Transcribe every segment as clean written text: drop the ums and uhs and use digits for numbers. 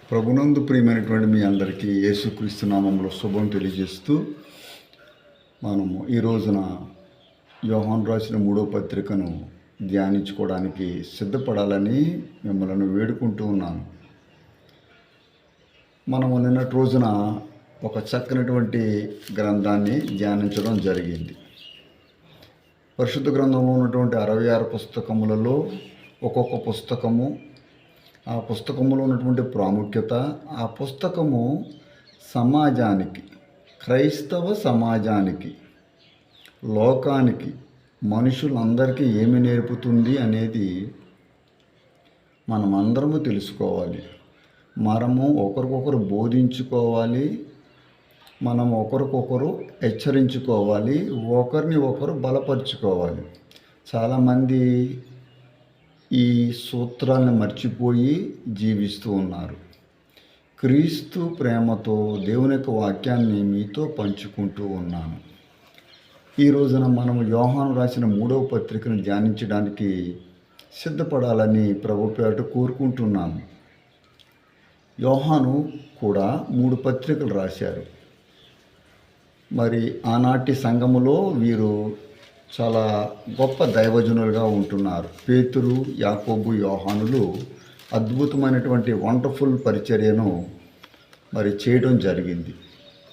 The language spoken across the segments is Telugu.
ప్రభునందు ప్రియమైనటువంటి మీ అందరికీ యేసుక్రీస్తు నామములో శుభం తెలియజేస్తూ మనము ఈ రోజున యోహాను రాసిన 3వ పత్రికను ధ్యానించుకోవడానికి సిద్ధపడాలని మిమ్మల్ని వేడుకుంటూ ఉన్నాను. మనము నిన్నటి రోజున ఒక చక్కనటువంటి గ్రంథాన్ని ధ్యానించడం జరిగింది. పరిశుద్ధ గ్రంథంలో ఉన్నటువంటి 66 పుస్తకములలో ఒక్కొక్క పుస్తకము, ఆ పుస్తకంలో ఉన్నటువంటి ప్రాముఖ్యత, ఆ పుస్తకము సమాజానికి, క్రైస్తవ సమాజానికి, లోకానికి, మనుషులందరికీ ఏమి నేర్పుతుంది అనేది మనమందరము తెలుసుకోవాలి. మనము ఒకరికొకరు బోధించుకోవాలి, మనం ఒకరికొకరు హెచ్చరించుకోవాలి, ఒకరిని ఒకరు బలపరుచుకోవాలి. చాలామంది ఈ సూత్రాలను మర్చిపోయి జీవిస్తూ ఉన్నారు. క్రీస్తు ప్రేమతో దేవుని యొక్క వాక్యాన్ని మీతో పంచుకుంటూ ఉన్నాను. ఈ రోజున మనము యోహాను రాసిన 3వ పత్రికను ధ్యానించడానికి సిద్ధపడాలని ప్రభు పేరట కోరుకుంటున్నాను. యోహాను కూడా 3 పత్రికలు రాశారు. మరి ఆనాటి సంఘములో వీరు చాలా గొప్ప దైవజనులుగా ఉంటున్నారు. పేతురు, యాకోబు, యోహానులు అద్భుతమైనటువంటి వండర్ఫుల్ పరిచర్యను మరి చేయడం జరిగింది.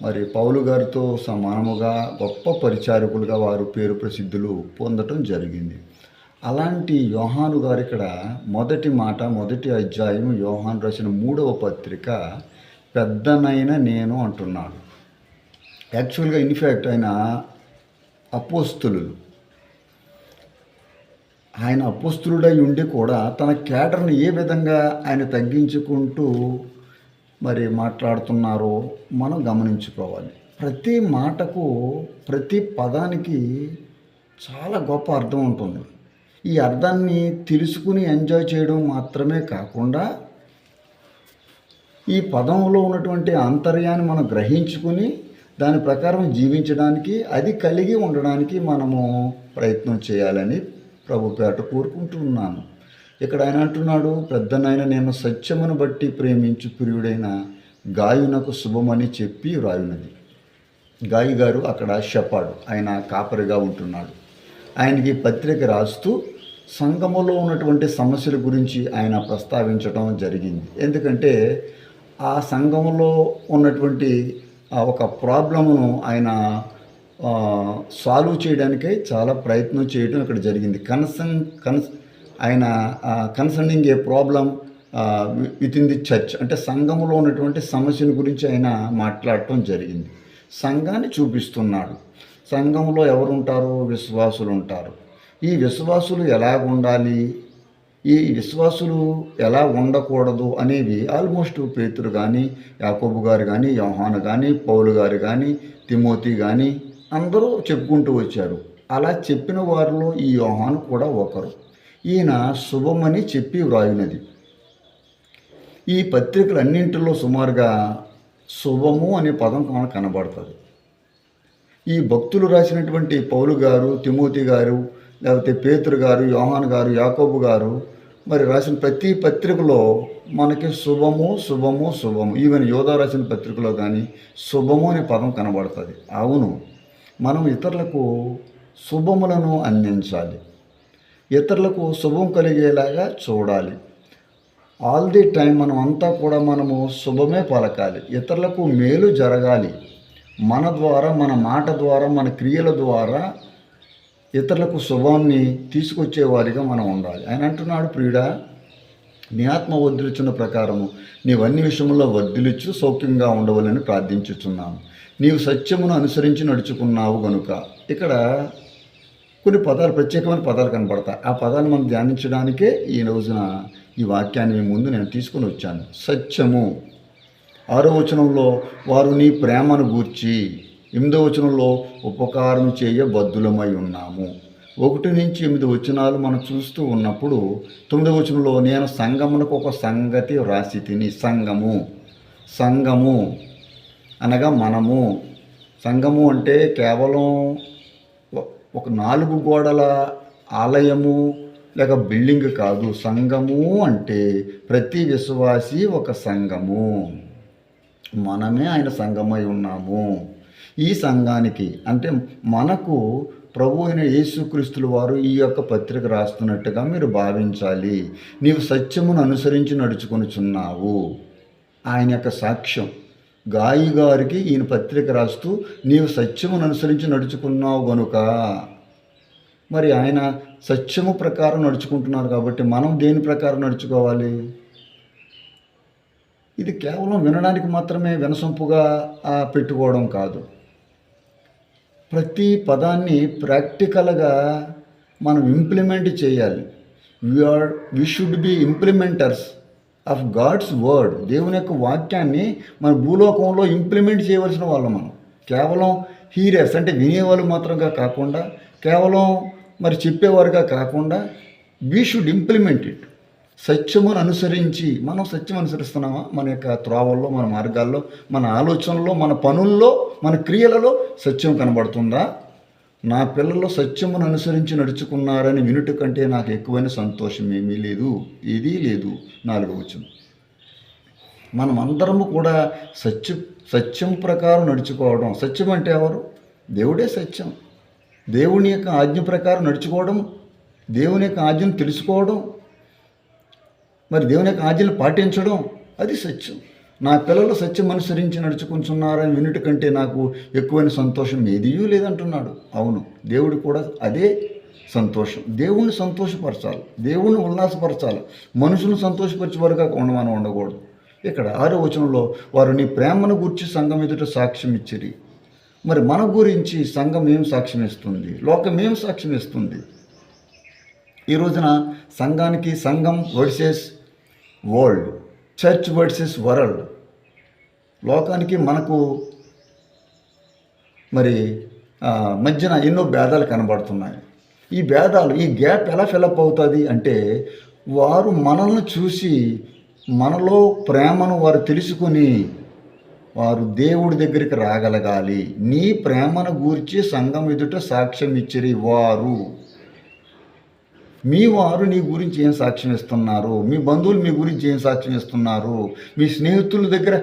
మరి పౌలు గారితో సమానముగా గొప్ప పరిచారకులుగా వారు పేరు ప్రసిద్ధులు పొందటం జరిగింది. అలాంటి యోహాను గారు ఇక్కడ మొదటి అధ్యాయం యోహాను రాసిన 3వ పత్రిక పెద్దనైన నేను అంటున్నాడు. యాక్చువల్గా ఇన్ఫ్యాక్ట్ ఆయన అపోస్తులుడై ఉండి కూడా తన క్యాడర్ని ఏ విధంగా ఆయన తగ్గించుకుంటూ మరి మాట్లాడుతున్నారో మనం గమనించుకోవాలి. ప్రతి మాటకు, ప్రతి పదానికి చాలా గొప్ప అర్థం ఉంటుంది. ఈ అర్థాన్ని తెలుసుకుని ఎంజాయ్ చేయడం మాత్రమే కాకుండా ఈ పదంలో ఉన్నటువంటి ఆంతర్యాన్ని మనం గ్రహించుకుని దాని ప్రకారం జీవించడానికి, అది కలిగి ఉండడానికి మనము ప్రయత్నం చేయాలని ప్రభు పేరట కోరుకుంటున్నాను. ఇక్కడ ఆయన అంటున్నాడు, పెద్దనైన నేను సత్యమును బట్టి ప్రేమించు ప్రియుడైన గాయునకు శుభమని చెప్పి వ్రాయున్నది. గాయి గారు అక్కడ షెపర్డ్, ఆయన కాపరిగా ఉంటున్నాడు. ఆయనకి పత్రిక రాస్తూ సంఘములో ఉన్నటువంటి సమస్యల గురించి ఆయన ప్రస్తావించడం జరిగింది. ఎందుకంటే ఆ సంఘములో ఉన్నటువంటి ఒక ప్రాబ్లమును ఆయన సాల్వ్ చేయడానికై చాలా ప్రయత్నం చేయడం ఇక్కడ జరిగింది. ఆయన concerning A problem with in the church, అంటే సంఘములో ఉన్నటువంటి సమస్యల గురించి ఆయన మాట్లాడటం జరిగింది. సంఘాన్ని చూపిస్తున్నాడు. సంఘంలో ఎవరు ఉంటారు? విశ్వాసులు ఉంటారు. ఈ విశ్వాసులు ఎలా ఉండాలి, ఈ విశ్వాసులు ఎలా ఉండకూడదు అనేవి ఆల్మోస్ట్ పేతురు కానీ, యాకోబు గారు కానీ, యోహాను కానీ, పౌలు గారు కానీ, తిమోతి కానీ అందరూ చెప్పుకుంటూ వచ్చారు. అలా చెప్పిన వారిలో ఈ యోహాను కూడా ఒకరు. ఈయన శుభమని చెప్పి వ్రాయినది. ఈ పత్రికలన్నింటిలో సుమారుగా శుభము అనే పదం మనకు కనబడుతుంది. ఈ భక్తులు రాసినటువంటి పౌలు గారు, తిమోతి గారు, లేకపోతే పేతురు గారు, యోహాను గారు, యాకోబు గారు మరి రాసిన ప్రతి పత్రికలో మనకి శుభము శుభము శుభము. ఈవెన్ యోధా రాసిన పత్రికలో కానీ శుభము అనే పదం కనబడుతుంది. అవును, మనం ఇతరులకు శుభములను అందించాలి, ఇతరులకు శుభం కలిగేలాగా చూడాలి. ఆల్ ది టైం మనం అంతా కూడా మనము శుభమే పలకాలి, ఇతరులకు మేలు జరగాలి. మన ద్వారా, మన మాట ద్వారా, మన క్రియల ద్వారా ఇతరులకు శుభాన్ని తీసుకొచ్చేవారిగా మనం ఉండాలి. ఆయన అంటున్నాడు, ప్రియుడా, నీ ఆత్మ వర్ధిల్చున్న ప్రకారము నీవు అన్ని విషయంలో వర్ధిల్చు సౌఖ్యంగా ఉండవాలని ప్రార్థించుచున్నాను. నీవు సత్యమును అనుసరించి నడుచుకున్నావు గనుక. ఇక్కడ కొన్ని పదాలు, ప్రత్యేకమైన పదాలు కనపడతాయి. ఆ పదాలు మనం ధ్యానించడానికే ఈ రోజున ఈ వాక్యాన్ని మీ ముందు నేను తీసుకొని వచ్చాను. సత్యము 6వ వచనంలో వారు నీ ప్రేమను గూర్చి, 8వ వచనంలో ఉపకారం చేయ బద్ధులమై ఉన్నాము. 1 నుంచి 8 వచనాలు మనం చూస్తూ ఉన్నప్పుడు 9వ వచనంలో నేను సంఘమునకు ఒక సంగతి వ్రాసి తిని. సంఘము అనగా మనము. సంఘము అంటే కేవలం ఒక 4 గోడల ఆలయము, లేక బిల్డింగ్ కాదు. సంఘము అంటే ప్రతి విశ్వాసి ఒక సంఘము. మనమే ఆయన సంఘమై ఉన్నాము. ఈ సంఘానికి అంటే మనకు ప్రభు అయిన యేసుక్రీస్తుల వారు ఈ యొక్క పత్రిక రాస్తున్నట్టుగా మీరు భావించాలి. నీవు సత్యమును అనుసరించి నడుచుకొనుచున్నావు. ఆయన యొక్క సాక్ష్యం గాయి గారికి ఈయన పత్రిక రాస్తూ నీవు సత్యమును అనుసరించి నడుచుకున్నావు గనుక, మరి ఆయన సత్యము ప్రకారం నడుచుకుంటున్నారు కాబట్టి మనం దేని ప్రకారం నడుచుకోవాలి? ఇది కేవలం వినడానికి మాత్రమే వినసొంపుగా పెట్టుకోవడం కాదు. ప్రతి పదాన్ని ప్రాక్టికల్గా మనం ఇంప్లిమెంట్ చేయాలి. We should be implementers of God's word. దేవుని యొక్క వాక్యాన్ని మన భూలోకంలో ఇంప్లిమెంట్ చేయవలసిన వాళ్ళం. మనం కేవలం హీరర్స్ అంటే వినేవాళ్ళు మాత్రంగా కాకుండా, కేవలం మరి చెప్పేవారుగా కాకుండా, వీ షుడ్ ఇంప్లిమెంట్ ఇట్. సత్యమును అనుసరించి మనం సత్యం అనుసరిస్తున్నామా? మన యొక్క త్రోవల్లో, మన మార్గాల్లో, మన ఆలోచనల్లో, మన పనుల్లో, మన క్రియలలో సత్యం కనబడుతుందా? నా పిల్లలు సత్యమును అనుసరించి నడుచుకున్నారని వినుట కంటే నాకు ఎక్కువైన సంతోషం ఏమీ లేదు, ఏదీ లేదు. 4వ వచనం. మనమందరము కూడా సత్యం ప్రకారం నడుచుకోవడం. సత్యం అంటే ఎవరు? దేవుడే సత్యం. దేవుని యొక్క ఆజ్ఞ ప్రకారం నడుచుకోవడం, దేవుని యొక్క ఆజ్ఞను తెలుసుకోవడం, మరి దేవుని యొక్క ఆజ్ఞలు పాటించడం, అది సత్యం. నా పిల్లలు సత్యం అనుసరించి నడుచుకుంటున్నారని వినుట కంటే నాకు ఎక్కువైన సంతోషం ఏదీయూ లేదంటున్నాడు. అవును, దేవుడు కూడా అదే సంతోషం. దేవుణ్ణి సంతోషపరచాలి, దేవుణ్ణి ఉల్లాసపరచాలి. మనుషులను సంతోషపరిచేవారుగా మనం ఉండకూడదు. ఇక్కడ 6వ వచనంలో వారు నీ ప్రేమను గూర్చి సంఘం ఎదుట సాక్ష్యం ఇచ్చిరి. మరి మన గురించి సంఘం ఏం సాక్ష్యం ఇస్తుంది? లోకం ఏం సాక్ష్యం ఇస్తుంది? ఈ రోజున సంఘానికి సంఘం versus world, church versus world, లోకానికి మనకు మరి మధ్యన ఎన్నో భేదాలు కనబడుతున్నాయి. ఈ భేదాలు, ఈ గ్యాప్ ఎలా ఫిలప్ అవుతుంది అంటే, వారు మనల్ని చూసి మనలో ప్రేమను వారు తెలుసుకొని వారు దేవుడి దగ్గరికి రాగలగాలి. నీ ప్రేమను గూర్చి సంఘం ఎదుట సాక్ష్యం ఇచ్చిరి వారు. మీ వారు నీ గురించి ఏం సాక్ష్యం ఇస్తున్నారు? మీ బంధువులు మీ గురించి ఏం సాక్ష్యం ఇస్తున్నారు? మీ స్నేహితుల దగ్గర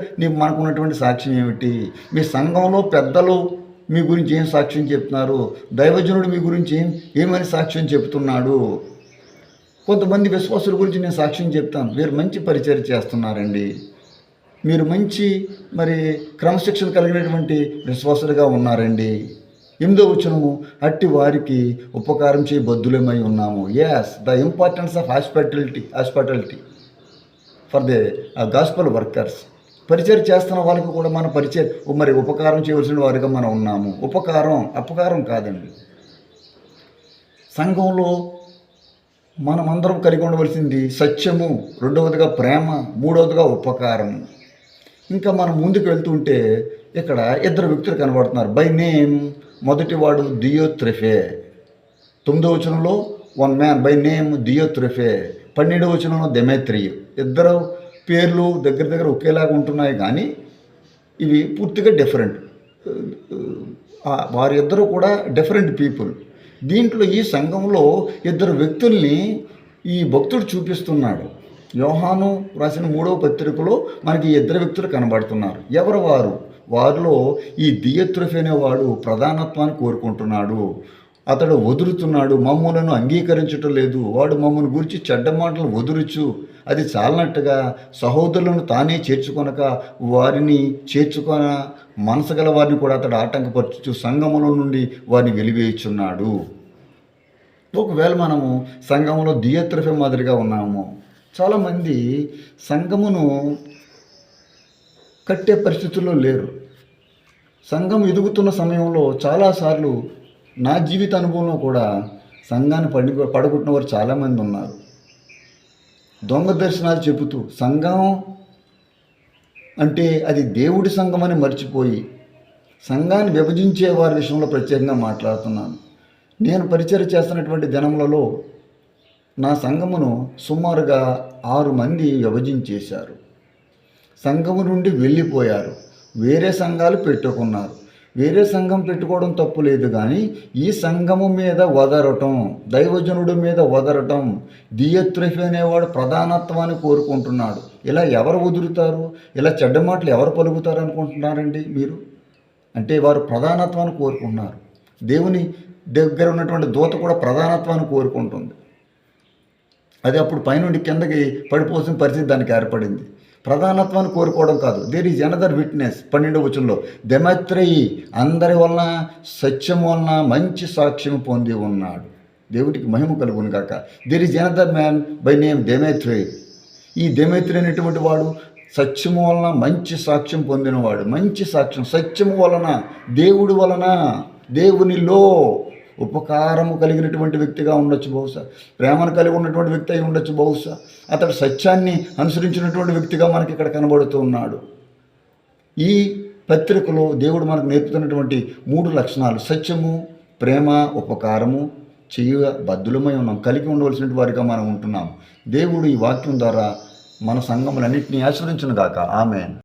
మనకున్నటువంటి సాక్ష్యం ఏమిటి? మీ సంఘంలో పెద్దలు మీ గురించి ఏం సాక్ష్యం చెప్తున్నారు? దైవజనుడు మీ గురించి ఏమని సాక్ష్యం చెప్తున్నాడు? కొంతమంది విశ్వాసుల గురించి నేను సాక్ష్యం చెప్తాను, వీరు మంచి పరిచర్య చేస్తున్నారండి, మీరు మంచి మరి క్రమశిక్షణ కలిగినటువంటి విశ్వాసులుగా ఉన్నారండి. 8వ వచనము, అట్టి వారికి ఉపకారం చేయ బద్దులమై ఉన్నాము. Yes, the importance of hospitality for the gospel workers. పరిచయం చేస్తున్న వాళ్ళకి కూడా మన మరి ఉపకారం చేయవలసిన వారిగా మనం ఉన్నాము. అపకారం కాదండి. సంఘంలో మనమందరం కలిగి ఉండవలసింది సత్యము, 2వదిగా ప్రేమ, 3వదిగా ఉపకారము. ఇంకా మనం ముందుకు వెళ్తుంటే ఇక్కడ 2 వ్యక్తులు కనబడుతున్నారు. బై నేమ్ మొదటివాడు దియోత్రెఫే. 9వ వచనంలో 1 మ్యాన్ బై నేమ్ దియోత్రెఫే. 12వ వచనంలో దెమేత్రియు. 2 పేర్లు దగ్గర ఒకేలాగా ఉంటున్నాయి, కానీ ఇవి పూర్తిగా డిఫరెంట్. వారి ఇద్దరు కూడా డిఫరెంట్ పీపుల్. దీంట్లో ఈ సంఘంలో 2 వ్యక్తుల్ని ఈ భక్తుడు చూపిస్తున్నాడు. యోహాను రాసిన 3వ పత్రికలో మనకి 2 వ్యక్తులు కనబడుతున్నారు. ఎవరు వారు? వారిలో ఈ దియోత్రెఫే అనేవాడు ప్రధానత్వాన్ని కోరుకుంటున్నాడు. అతడు వదులుతున్నాడు, మమ్మలను అంగీకరించటం లేదు. వాడు మమ్మల్ని గురించి చెడ్డ మాటలు వదులుచు అది చాలనట్టుగా సహోదరులను తానే చేర్చుకొనక వారిని చేర్చుకొన మనసు గల వారిని కూడా అతడు ఆటంకపరచుచు సంఘములో నుండి వారిని వెలివేయుచున్నాడు. ఒకవేళ మనము సంఘంలో దియోత్రెఫే మాదిరిగా ఉన్నాము. చాలామంది సంఘమును కట్టే పరిస్థితుల్లో లేరు. సంఘం ఎదుగుతున్న సమయంలో చాలాసార్లు నా జీవిత అనుభవంలో కూడా సంఘాన్ని పడగొట్టిన వారు చాలామంది ఉన్నారు. దొంగ దర్శనాలు చెబుతూ సంఘం అంటే అది దేవుడి సంఘం అని మర్చిపోయి సంఘాన్ని విభజించే వారి విషయంలో ప్రత్యేకంగా మాట్లాడుతున్నాను. నేను పరిచయం చేస్తున్నటువంటి దినములలో నా సంఘమును సుమారుగా 6 మంది విభజించేశారు. సంఘము నుండి వెళ్ళిపోయారు, వేరే సంఘాలు పెట్టుకున్నారు. వేరే సంఘం పెట్టుకోవడం తప్పు లేదు, కానీ ఈ సంఘము మీద వదరటం, దైవజనుడి మీద వదరటం, దియత్రఫీ అనేవాడు ప్రధానత్వాన్ని కోరుకుంటున్నాడు. ఇలా ఎవరు వదులుతారు? ఇలా చెడ్డ మాటలు ఎవరు పలుకుతారు అనుకుంటున్నారండి మీరు? అంటే వారు ప్రధానత్వాన్ని కోరుకుంటున్నారు. దేవుని దగ్గర ఉన్నటువంటి దూత కూడా ప్రధానత్వాన్ని కోరుకుంటుంది. అది అప్పుడు పైనుండి కిందకి పడిపోసిన పరిస్థితి దానికి ఏర్పడింది. ప్రధానత్వాన్ని కోరుకోవడం కాదు. There is another witness. 12వ వచనంలో దెమెత్రయి అందరి వలన సత్యం వలన మంచి సాక్ష్యం పొంది ఉన్నాడు. దేవుడికి మహిమ కలుగును గాక. There is another man by name దెమెత్రయి. ఈ దెమెత్రి అనేటువంటి వాడు సత్యము వలన మంచి సాక్ష్యం పొందినవాడు. మంచి సాక్ష్యం సత్యము వలన, దేవుడి వలన, దేవునిలో ఉపకారము కలిగినటువంటి వ్యక్తిగా ఉండొచ్చు బహుశా, ప్రేమను కలిగి ఉన్నటువంటి వ్యక్తి అయి ఉండొచ్చు బహుశా. అతడు సత్యాన్ని అనుసరించినటువంటి వ్యక్తిగా మనకి ఇక్కడ కనబడుతూ ఉన్నాడు. ఈ పత్రికలో దేవుడు మనకు నేర్పుతున్నటువంటి 3 లక్షణాలు: సత్యము, ప్రేమ, ఉపకారము బద్దులమై ఉన్నాం, కలిగి ఉండవలసిన వారిగా మనం ఉంటున్నాం. దేవుడు ఈ వాక్యం ద్వారా మన సంఘములన్నింటినీ ఆశీర్వదించును గాక. ఆమేన్.